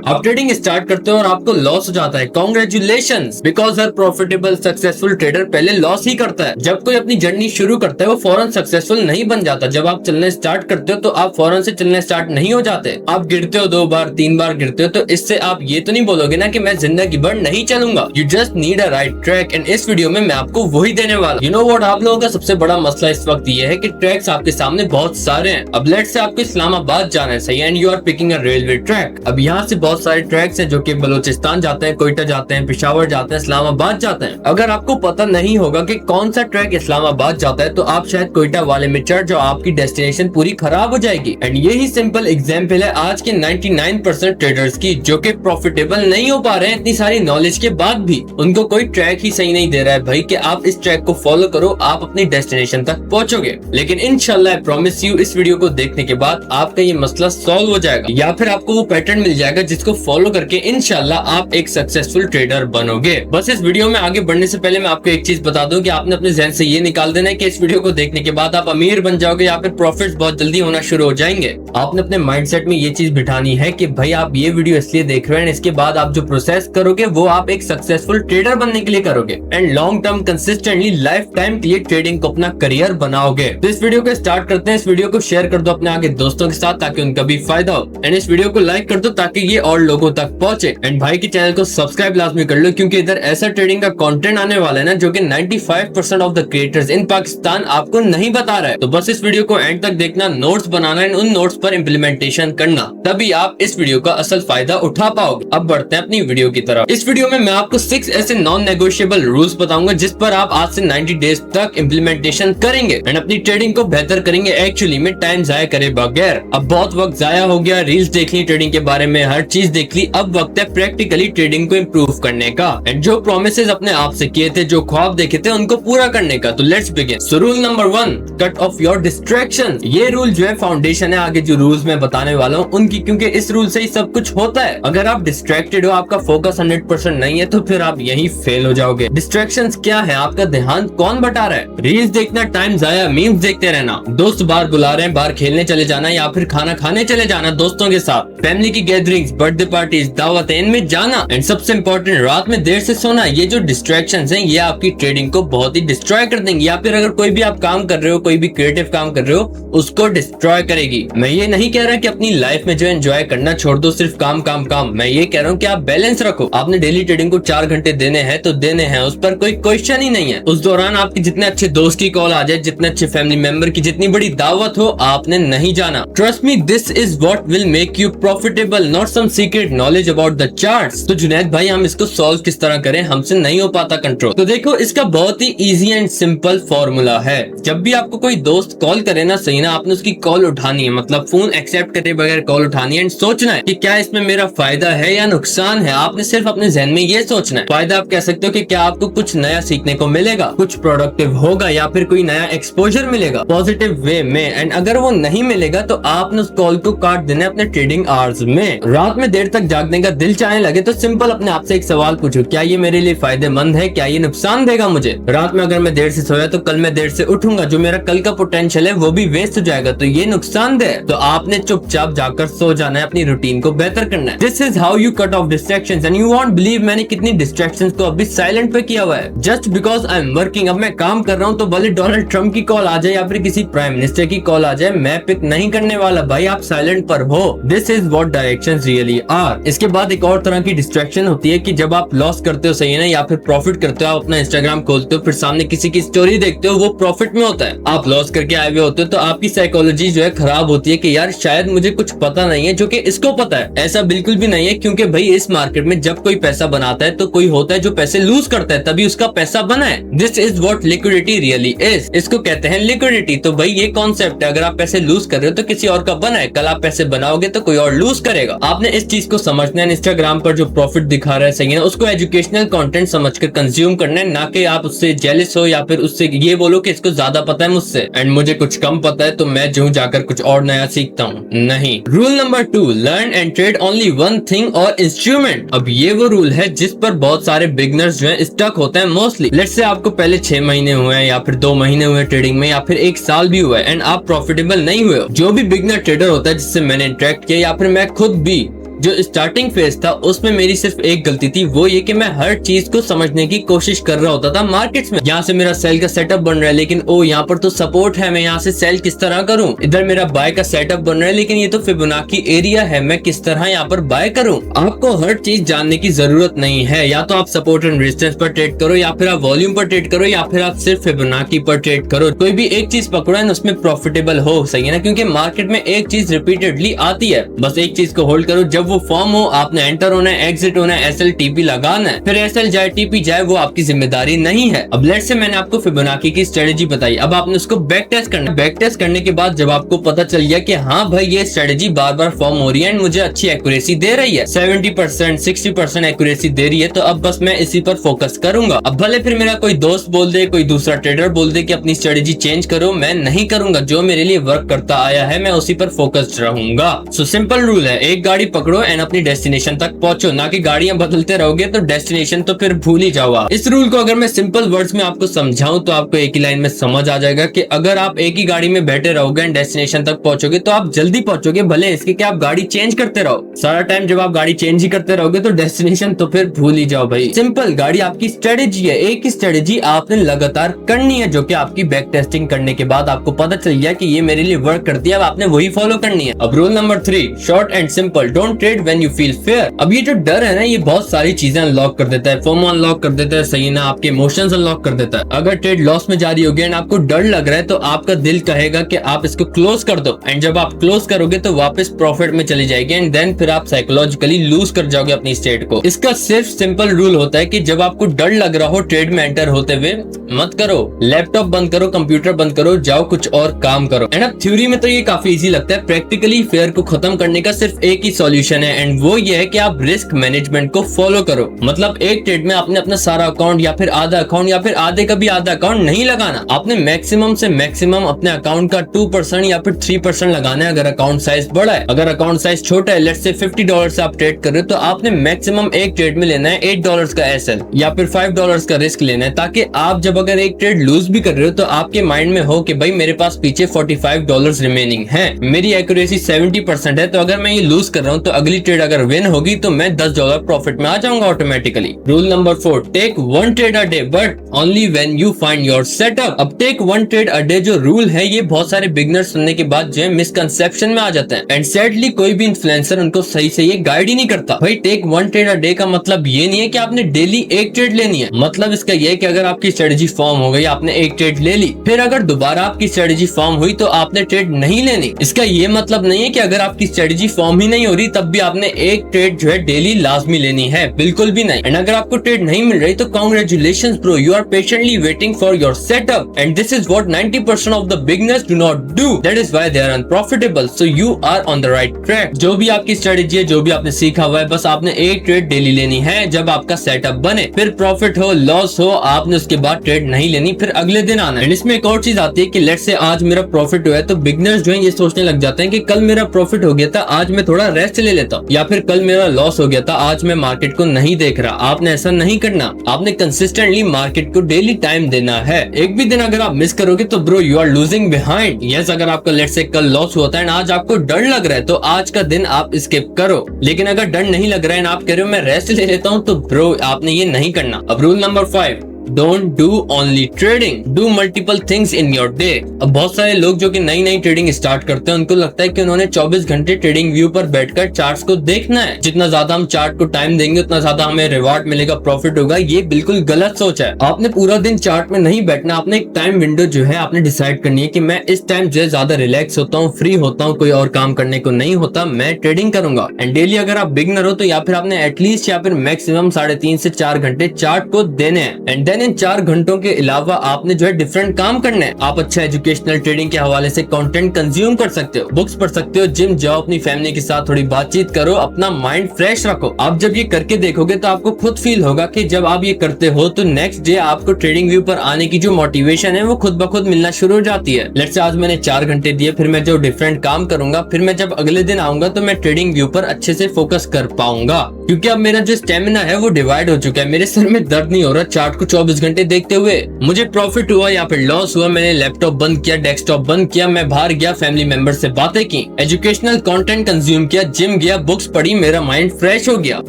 आप trading start करते हो और आपको लॉस हो जाता है, congratulations, because her profitable successful trader पहले लॉस ही करता है। जब कोई अपनी जर्नी शुरू करता है वो फौरन सक्सेसफुल नहीं बन जाता। जब आप चलने स्टार्ट करते हो तो आप फौरन से चलने स्टार्ट नहीं हो जाते। आप गिरते हो 2 बार 3 बार गिरते हो तो इससे आप ये तो नहीं बोलोगे ना कि मैं जिंदगी भर नहीं चलूंगा। You just need a right track and इस वीडियो में मैं आपको वही देने वाला। यू नो व्हाट, आप लोगों का सबसे बड़ा मसला इस वक्त ये है कि ट्रैक्स आपके सामने बहुत सारे हैं। अब लेट्स से आपको इस्लामाबाद जाना है, सही है, and you are picking a railway track. अब यहाँ से बहुत सारे ट्रैक्स हैं जो कि बलूचिस्तान जाते हैं, कोयटा जाते हैं, पेशावर जाते हैं, इस्लामाबाद जाते हैं। अगर आपको पता नहीं होगा कि कौन सा ट्रैक इस्लामाबाद जाता है तो आप शायद कोयटा वाले में चढ़ जाओ, आपकी डेस्टिनेशन पूरी खराब हो जाएगी। एंड यही सिंपल एग्जांपल है आज के 99% ट्रेडर्स की जो कि प्रॉफिटेबल नहीं हो पा रहे हैं। इतनी सारी नॉलेज के बाद भी उनको कोई ट्रैक ही सही नहीं दे रहा है भाई कि आप इस ट्रैक को फॉलो करो, आप अपनी डेस्टिनेशन तक पहुंचोगे। लेकिन इंशाल्लाह आई प्रॉमिस यू, इस वीडियो को देखने के बाद आपका ये मसला सॉल्व हो जाएगा या फिर आपको वो पैटर्न मिल जाएगा जिसको फॉलो करके इंशाल्लाह आप एक सक्सेसफुल ट्रेडर बनोगे। बस इस वीडियो में आगे बढ़ने से पहले मैं आपको एक चीज बता दूं कि आपने अपने जहन से ये निकाल देना है कि इस वीडियो को देखने के बाद आप अमीर बन जाओगे या फिर प्रॉफिट्स बहुत जल्दी होना शुरू हो जाएंगे। आपने अपने माइंडसेट में ये चीज बिठानी है कि भाई आप ये वीडियो इसलिए देख रहे हैं, इसके बाद आप जो प्रोसेस करोगे वो आप एक सक्सेसफुल ट्रेडर बनने के लिए करोगे and long term consistently life time के लिए ट्रेडिंग को अपना करियर बनाओगे। तो इस वीडियो को स्टार्ट करते हैं। इस वीडियो को शेयर कर दो अपने आगे दोस्तों के साथ ताकि उनका भी फायदा हो एंड इस वीडियो को लाइक कर दो ताकि ये और लोगों तक पहुंचे। एंड भाई के चैनल को सब्सक्राइब लाजमी कर लो क्योंकि इधर ऐसा ट्रेडिंग का कंटेंट आने वाला है ना जो कि 95% of the creators in Pakistan आपको नहीं बता रहा है। तो बस इस वीडियो को एंड तक देखना, नोट्स बनाना एंड उन नोट्स पर इम्प्लीमेंटेशन करना, तभी आप इस वीडियो का असल फायदा उठा पाओगे। अब बढ़ते हैं अपनी वीडियो की तरफ। इस वीडियो में मैं आपको 6 ऐसे नॉन नेगोशिएबल रूल्स बताऊंगा जिस पर आप आज से 90 डेज तक इम्प्लीमेंटेशन करेंगे एंड अपनी ट्रेडिंग को बेहतर करेंगे एक्चुअली में टाइम जाया करे बगैर। अब बहुत वक्त जाया हो गया, रील्स देख ली ट्रेडिंग के बारे में, हर चीज देख ली, अब वक्त है प्रैक्टिकली ट्रेडिंग को इम्प्रूव करने का एंड जो प्रोमिसेस अपने आप से किए थे, जो ख्वाब देखे थे, उनको पूरा करने का। तो let's begin. So rule number 1, cut off your distraction. ये रूल जो है फाउंडेशन है आगे जो रूल्स मैं बताने वाला हूँ उनकी, क्योंकि इस रूल से ही सब कुछ होता है। अगर आप डिस्ट्रैक्टेड हो, आपका फोकस 100% नहीं है तो फिर आप यही फेल हो जाओगे। डिस्ट्रैक्शंस क्या है? आपका ध्यान कौन बटा रहा है? रील्स देखना, टाइम जाया, मीम्स देखते रहना, दोस्त बाहर बुला रहे हैं, बाहर खेलने चले जाना या फिर खाना खाने चले जाना दोस्तों के साथ, फैमिली की गैदरिंग्स, बर्थडे पार्टीज, दावतें, इनमें जाना एंड सबसे इम्पोर्टेंट रात में देर से सोना। ये जो डिस्ट्रैक्शंस हैं ये आपकी ट्रेडिंग को बहुत ही डिस्ट्रॉय कर देंगे या फिर अगर कोई भी आप काम कर रहे हो, कोई भी क्रिएटिव काम कर रहे हो, उसको डिस्ट्रॉय करेगी। मैं ये नहीं कह रहा कि अपनी लाइफ में जो एंजॉय करना छोड़ दो, सिर्फ काम काम काम। मैं ये कह रहा हूँ कि आप बैलेंस रखो। आपने डेली ट्रेडिंग को 4 घंटे देने हैं तो देने हैं, उस पर कोई क्वेश्चन ही नहीं है। उस दौरान आपके जितने अच्छे दोस्त की कॉल आ जाए, जितने अच्छे फैमिली मेंबर की जितनी बड़ी दावत हो, आपने नहीं जाना। Trust me, this is what will make you profitable, not some secret knowledge about the charts. तो जुनैद भाई, हम इसको सॉल्व किस तरह करें? हमसे नहीं हो पाता कंट्रोल। तो देखो, इसका बहुत ही इजी एंड सिंपल फॉर्मूला है। जब भी आपको कोई दोस्त कॉल करे ना, सही ना, आपने उसकी कॉल उठानी है, मतलब फोन एक्सेप्ट करे बगैर कॉल उठानी है एंड सोचना है कि क्या इसमें मेरा फायदा है या नुकसान है। आपने सिर्फ अपने जहन में ये सोचना है। फायदा आप कह सकते हो कि क्या आपको कुछ नया सीखने को मिलेगा, कुछ प्रोडक्टिव होगा या फिर कोई नया एक्सपोजर मिलेगा पॉजिटिव वे में। एंड अगर वो नहीं मिलेगा तो आपने उस कॉल को काट देना अपने ट्रेडिंग आवर्स में। रात में देर तक जागने का दिल चाहने लगे तो सिंपल अपने आप से एक सवाल पूछो, क्या ये मेरे लिए फायदेमंद है? क्या ये नुकसान देगा मुझे? रात में अगर मैं देर से सोया तो कल मैं देर से उठूंगा, जो मेरा कल का पोटेंशियल है वो भी वेस्ट हो जाएगा, तो ये नुकसानदेह है। तो आपने चुपचाप जाकर सो जाना है, अपनी रूटीन को बेहतर करना है। This is how you cut off distractions and you won't believe मैंने कितनी डिस्ट्रैक्शंस को अभी साइलेंट पे किया हुआ है just because I am working. अब मैं काम कर रहा हूँ तो भले डोनाल्ड ट्रम्प की कॉल आ जाए या फिर किसी प्राइम मिनिस्टर की कॉल आ जाए, मैं पिक नहीं करने वाला भाई, आप साइलेंट पर हो। This is what directions really are. इसके बाद एक और तरह की डिस्ट्रैक्शन होती है कि जब आप लॉस करते हो, सही है ना, या फिर प्रॉफिट करते हो, आप अपना इंस्टाग्राम खोलते हो, फिर सामने किसी की स्टोरी देखते हो, वो प्रॉफिट में होता है, आप लॉस करके आए हुए होते हो, तो आपकी साइकोलॉजी जो है खराब होती है कि यार शायद मुझे कुछ पता नहीं है जो कि इसको पता है। ऐसा बिल्कुल भी नहीं है, क्योंकि भाई इस मार्केट में जब कोई पैसा बनाता है तो कोई होता है जो पैसे लूज करता है, तभी उसका पैसा बना है। This is what liquidity really is. इसको कहते हैं लिक्विडिटी। तो भाई ये कॉन्सेप्ट है, अगर आप पैसे लूज कर रहे हो तो किसी और का बना है, कल आप पैसे बनाओगे तो कोई और लूज करेगा। आपने इस चीज को समझना है। इंस्टाग्राम पर जो प्रॉफिट दिखा रहा है, सही है, उसको एजुकेशनल कंटेंट समझकर कंज्यूम करना है, ना कि आप उससे जेलस हो या फिर उससे ये बोलो कि इसको ज्यादा पता है मुझसे एंड मुझे कुछ कम पता है तो मैं जो जाकर कुछ और नया सीखता हूँ। नहीं। Rule number 2, learn and trade only one thing और इंस्ट्रूमेंट। अब ये वो रूल है जिस पर बहुत सारे बिगनर्स जो है स्टक होते हैं मोस्टली। लेट्स से आपको पहले 6 महीने हुए हैं या फिर 2 महीने हुए ट्रेडिंग में या फिर 1 साल भी हुआ है एंड आप प्रॉफिटेबल नहीं हुए हो। जो भी बिगनर ट्रेडर होता है जिससे मैंने इंटरेक्ट किया या फिर मैं खुद भी जो स्टार्टिंग फेज था उसमें मेरी सिर्फ एक गलती थी, वो ये कि मैं हर चीज को समझने की कोशिश कर रहा होता था मार्केट्स में। यहाँ से मेरा सेल का सेटअप बन रहा है, लेकिन ओ यहाँ पर तो सपोर्ट है, मैं यहाँ से सेल किस तरह करूँ। इधर मेरा बाय का सेटअप बन रहा है, लेकिन ये तो फिबोनाची एरिया है, मैं किस तरह यहाँ पर बाय करूँ। आपको हर चीज जानने की जरूरत नहीं है, या तो आप सपोर्ट एंड रेजिस्टेंस पर ट्रेड करो, या फिर आप वॉल्यूम पर ट्रेड करो, या फिर आप सिर्फ फिबोनाची पर ट्रेड करो। कोई भी एक चीज पकड़ो एंड उसमें प्रॉफिटेबल हो, सही है ना, क्योंकि मार्केट में एक चीज रिपीटेडली आती है, बस एक चीज को होल्ड करो। जब वो फॉर्म हो आपने एंटर होना है, एग्जिट होना है, एसएल टीपी लगाना है, फिर एसएल जाए टीपी जाए वो आपकी जिम्मेदारी नहीं है। अब लेट्स से मैंने आपको फिबोनाची की स्ट्रेटेजी बताई, अब आपने उसको बैक टेस्ट करना है। बैक टेस्ट करने के बाद जब आपको पता चल गया कि हाँ भाई ये स्ट्रेटेजी बार बार फॉर्म हो रही है एंड मुझे अच्छी एक्यूरेसी दे रही है, 70% 60% एक्यूरेसी दे रही है, तो अब बस मैं इसी पर फोकस करूंगा। अब भले फिर मेरा कोई दोस्त बोल दे, कोई दूसरा ट्रेडर बोल दे कि अपनी स्ट्रेटेजी चेंज करो, मैं नहीं करूंगा। जो मेरे लिए वर्क करता आया है मैं उसी पर फोकस्ड रहूंगा। सो सिंपल रूल है, एक गाड़ी पकड़ो एंड अपनी डेस्टिनेशन तक पहुंचो, ना कि गाड़ियां बदलते रहोगे तो डेस्टिनेशन तो फिर भूल ही जाओ। इस रूल को अगर मैं सिंपल वर्ड्स में आपको समझाऊं तो आपको एक ही लाइन में समझ आ जाएगा कि अगर आप एक ही गाड़ी में बैठे रहोगे एंड डेस्टिनेशन तक पहुंचोगे तो आप जल्दी पहुंचोगे, भले इसके कि आप गाड़ी चेंज करते रहो। सारा टाइम जब आप गाड़ी चेंज ही करते रहोगे तो डेस्टिनेशन तो फिर भूल ही जाओ भाई। सिंपल, गाड़ी आपकी स्ट्रेटेजी है, एक ही स्ट्रेटेजी आपने लगातार करनी है, जो कि आपकी बैक टेस्टिंग करने के बाद आपको पता चल गया कि ये मेरे लिए वर्क करती है, अब आपने वही फॉलो करनी है। अब rule number 3, short and simple, don't trade when you feel fair. अब ये जो डर है ना, ये बहुत सारी चीजें अनलॉक कर देता है, फोमो अनलॉक कर देता है, सही ना, आपके इमोशंस अनलॉक कर देता है। अगर ट्रेड लॉस में जा रही होगी एंड आपको डर लग रहा है तो आपका दिल कहेगा कि आप इसको क्लोज कर दो, एंड जब आप क्लोज करोगे तो वापस प्रॉफिट में चली जाएगी एंड देन फिर आप साइकोलॉजिकली लूज कर जाओगे अपनी स्टेट को। इसका सिर्फ सिंपल रूल होता है कि जब आपको डर लग रहा हो ट्रेड में एंटर होते हुए, मत करो, लैपटॉप बंद करो, कंप्यूटर बंद करो, जाओ कुछ और काम करो। एंड अब थ्योरी में तो ये काफी इजी लगता है, प्रैक्टिकली फेयर को खत्म करने का सिर्फ एक ही सॉल्यूशन है एंड वो ये है कि आप रिस्क मैनेजमेंट को फॉलो करो। मतलब एक ट्रेड में आपने अपना सारा अकाउंट या फिर आधा अकाउंट या फिर आधे का भी आधा अकाउंट नहीं लगाना, आपने मैक्सिमम से मैक्सिमम अपने अकाउंट का 2% या फिर 3% लगाना है। अगर अकाउंट साइज बड़ा है, अगर अकाउंट साइज छोटा है, लेट्स से $50 से आप ट्रेड कर रहे हो, तो आपने मैक्सिमम एक ट्रेड में लेना है $8 का एसएल या फिर $5 का रिस्क लेना है, ताकि आप जब अगर एक ट्रेड लूज भी कर रहे हो तो आपके माइंड में हो कि भाई मेरे पास पीछे $45 रिमेनिंग है, मेरी एक्यूरेसी 70% है, तो अगर मैं ये लूज कर रहा हूँ तो अगली ट्रेड अगर विन होगी तो मैं $10 प्रॉफिट में आ जाऊंगा automatically. Rule number 4, take 1 trade a day but only when you find your setup. अब टेक 1 ट्रेड अ डे जो रूल है, ये बहुत सारे बिगनर्स सुनने के बाद जो है मिसकंसेप्शन में आ जाते हैं एंड सैडली कोई भी इन्फ्लुएंसर उनको सही से ये गाइड ही नहीं करता। भाई टेक 1 ट्रेड अ डे का मतलब ये नहीं है कि आपने डेली एक ट्रेड लेनी है, मतलब इसका ये है कि अगर आपकी स्ट्रेटेजी फॉर्म हो गई, आपने एक ट्रेड ले ली, फिर अगर दोबारा आपकी स्ट्रेटेजी फॉर्म हुई तो आपने ट्रेड नहीं लेनी। इसका ये मतलब नहीं है कि अगर आपकी स्ट्रेटेजी फॉर्म ही नहीं हो रही तब भी आपने एक ट्रेड जो है डेली लाजमी लेनी है, बिल्कुल भी नहीं। एंड अगर आपको ट्रेड नहीं मिल रही तो congratulations bro, you are patiently waiting for your setup and this is what 90% of the beginners do not do, that is why they are unprofitable. So you are on the right track. जो भी आपकी strategy है, जो भी आपने सीखा हुआ है, बस आपने एक ट्रेड डेली लेनी है। जब आपका सेटअप बने, फिर प्रॉफिट हो लॉस हो, आपने उसके बाद ट्रेड नहीं लेनी, फिर अगले दिन आना है। एंड इसमें एक और चीज आती है कि लेट्स से आज मेरा प्रॉफिट हुआ है तो बिगिनर्स जो है ये सोचने लग जाते हैं कि कल मेरा प्रॉफिट हो गया था, आज मैं थोड़ा रेस्ट ले लेता हूँ, या फिर कल मेरा लॉस हो गया था, आज मैं मार्केट को नहीं देख रहा। आपने ऐसा नहीं करना, आपने कंसिस्टेंटली मार्केट को डेली टाइम देना है। एक भी दिन अगर आप मिस करोगे तो bro you are losing behind. Yes, अगर आपका लेट्स से कल लॉस होता है, आज आपको डर लग रहा है तो आज का दिन आप स्किप करो, लेकिन अगर डर नहीं लग रहा है आप कह रहे हो मैं रेस्ट ले लेता हूँ, तो ब्रो आपने ये नहीं करना। अब rule number 5, don't do only trading, do multiple things in your day. अब बहुत सारे लोग जो कि नई नई ट्रेडिंग स्टार्ट करते हैं, उनको लगता है कि उन्होंने 24 घंटे ट्रेडिंग व्यू पर बैठकर चार्ट्स को देखना है, जितना ज्यादा हम चार्ट को टाइम देंगे उतना ज्यादा हमें रिवार्ड मिलेगा, प्रॉफिट होगा। ये बिल्कुल गलत सोच है। आपने पूरा दिन चार्ट में नहीं बैठना, आपने एक टाइम विंडो जो है आपने डिसाइड करनी है कि मैं इस टाइम जो है ज्यादा रिलैक्स होता हूँ, फ्री होता हूँ, कोई और काम करने को नहीं होता, मैं ट्रेडिंग करूंगा। एंड डेली अगर आप बिगनर हो तो या फिर आपने एटलीस्ट या फिर मैक्सिमम 3.5 से 4 घंटे चार्ट को देने हैं। एंड देन इन 4 घंटों के अलावा आपने जो है डिफरेंट काम करने हैं। आप अच्छा एजुकेशनल ट्रेडिंग के हवाले से कंटेंट कंज्यूम कर सकते हो, बुक्स पढ़ सकते हो, जिम जाओ, अपनी फैमिली के साथ थोड़ी बातचीत करो, अपना माइंड फ्रेश रखो। आप जब ये करके देखोगे तो आपको खुद फील होगा कि जब आप ये करते हो तो नेक्स्ट डे आपको ट्रेडिंग व्यू पर आने की जो मोटिवेशन है वो खुद ब खुद मिलना शुरू हो जाती है। लेट्स से आज मैंने 4 घंटे दिए, फिर मैं जो डिफरेंट काम करूंगा, फिर मैं जब अगले दिन आऊंगा तो मैं ट्रेडिंग व्यू पर अच्छे से फोकस कर पाऊंगा, क्योंकि अब मेरा जो स्टेमिना है वो डिवाइड हो चुका है। मेरे सर में दर्द नहीं हो रहा चार्ट को 24 घंटे देखते हुए। मुझे प्रॉफिट हुआ या फिर लॉस हुआ, मैंने लैपटॉप बंद किया, डेस्कटॉप बंद किया, मैं बाहर गया, फैमिली मेंबर से बातें की, एजुकेशनल कंटेंट कंज्यूम किया, जिम गया, बुक्स पढ़ी, मेरा माइंड फ्रेश हो गया।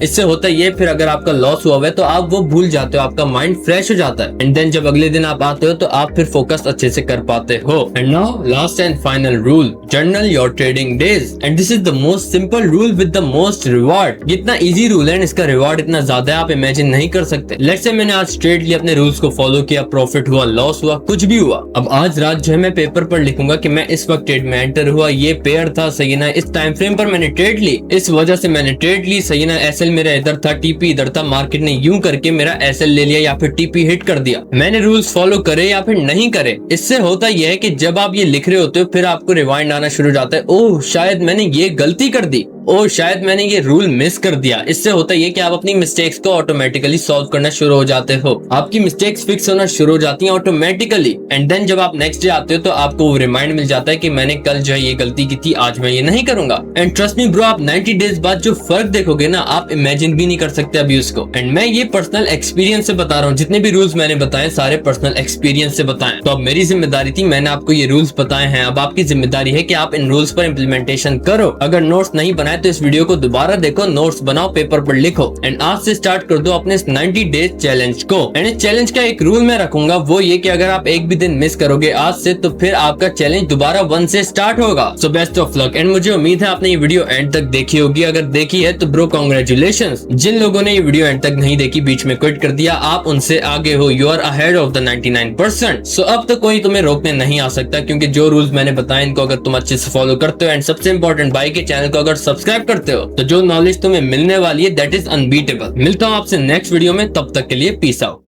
इससे होता ये, फिर अगर आपका लॉस हुआ है तो आप वो भूल जाते हो, आपका माइंड फ्रेश हो जाता है। एंड देन जब अगले दिन आप आते हो तो आप फिर फोकस अच्छे से कर पाते हो। And now last and final rule, journal your trading days. And this is the most simple rule with the most reward. इतना इजी रूल है, इसका रिवॉर्ड इतना ज्यादा है, आप इमेजिन नहीं कर सकते। लेट्स से मैंने आज ट्रेड लिया, अपने रूल्स को फॉलो किया, प्रॉफिट हुआ, लॉस हुआ, कुछ भी हुआ। अब आज रात जो है मैं पेपर पर लिखूंगा कि मैं इस वक्त ट्रेड में एंटर हुआ, ये पेयर था, सही ना, इस टाइम फ्रेम पर मैंने ट्रेड ली, इस वजह से मैंने ट्रेड ली, सही ना, एसएल मेरा इधर था, टीपी इधर था, मार्केट ने यूं करके मेरा एसएल ले लिया या फिर टीपी हिट कर दिया। मैंने रूल्स फॉलो करे या फिर नहीं करे। इससे होता यह है कि जब आप ये लिख रहे होते हो फिर आपको रिवाइंड आना शुरू हो जाता है, ओह शायद मैंने ये गलती कर दी, ओ शायद मैंने ये रूल मिस कर दिया। इससे होता है कि आप अपनी मिस्टेक्स को ऑटोमेटिकली सॉल्व करना शुरू हो जाते हो, आपकी मिस्टेक्स फिक्स होना शुरू हो जाती हैं ऑटोमेटिकली। एंड देन जब आप नेक्स्ट डे आते हो तो आपको वो रिमाइंड मिल जाता है कि मैंने कल जो है ये गलती की थी, आज मैं ये नहीं करूंगा। एंड ट्रस्ट मी ब्रो, आप 90 डेज बाद जो फर्क देखोगे ना, आप इमेजिन भी नहीं कर सकते अभी उसको। एंड मैं ये पर्सनल एक्सपीरियंस से बता रहा हूँ, जितने भी रूल्स मैंने बताए सारे पर्सनल एक्सपीरियंस से बताए। तो अब मेरी जिम्मेदारी थी, मैंने आपको ये रूल्स बताए हैं, अब आपकी जिम्मेदारी है कि आप इन रूल्स पर इम्प्लीमेंटेशन करो। अगर नोट्स नहीं बनाए तो इस वीडियो को दोबारा देखो, नोट्स बनाओ, पेपर पर लिखो एंड आज से स्टार्ट कर दो अपने 90 डेज चैलेंज को। एंड इस चैलेंज का एक रूल मैं रखूंगा, वो ये कि अगर आप एक भी दिन मिस करोगे आज से तो फिर आपका चैलेंज दोबारा 1 से स्टार्ट होगा। So best of luck. And मुझे उम्मीद है आपने ये वीडियो एंड तक देखी होगी, अगर देखी है तो ब्रो कांग्रेचुलेशंस। जिन लोगों ने ये वीडियो एंड तक नहीं देखी, बीच में क्विट कर दिया, आप उनसे आगे हो, you are ahead of the 99%। So अब तो कोई तुम्हें रोकने नहीं आ सकता, क्योंकि जो रूल्स मैंने बताए इनको अगर तुम अच्छे से फॉलो करते हो एंड सबसे इंपॉर्टेंट भाई के चैनल को अगर सब्सक्राइब करते हो तो जो नॉलेज तुम्हें मिलने वाली है दैट इज अनबीटेबल। मिलता हूँ आपसे नेक्स्ट वीडियो में, तब तक के लिए पीस आउट।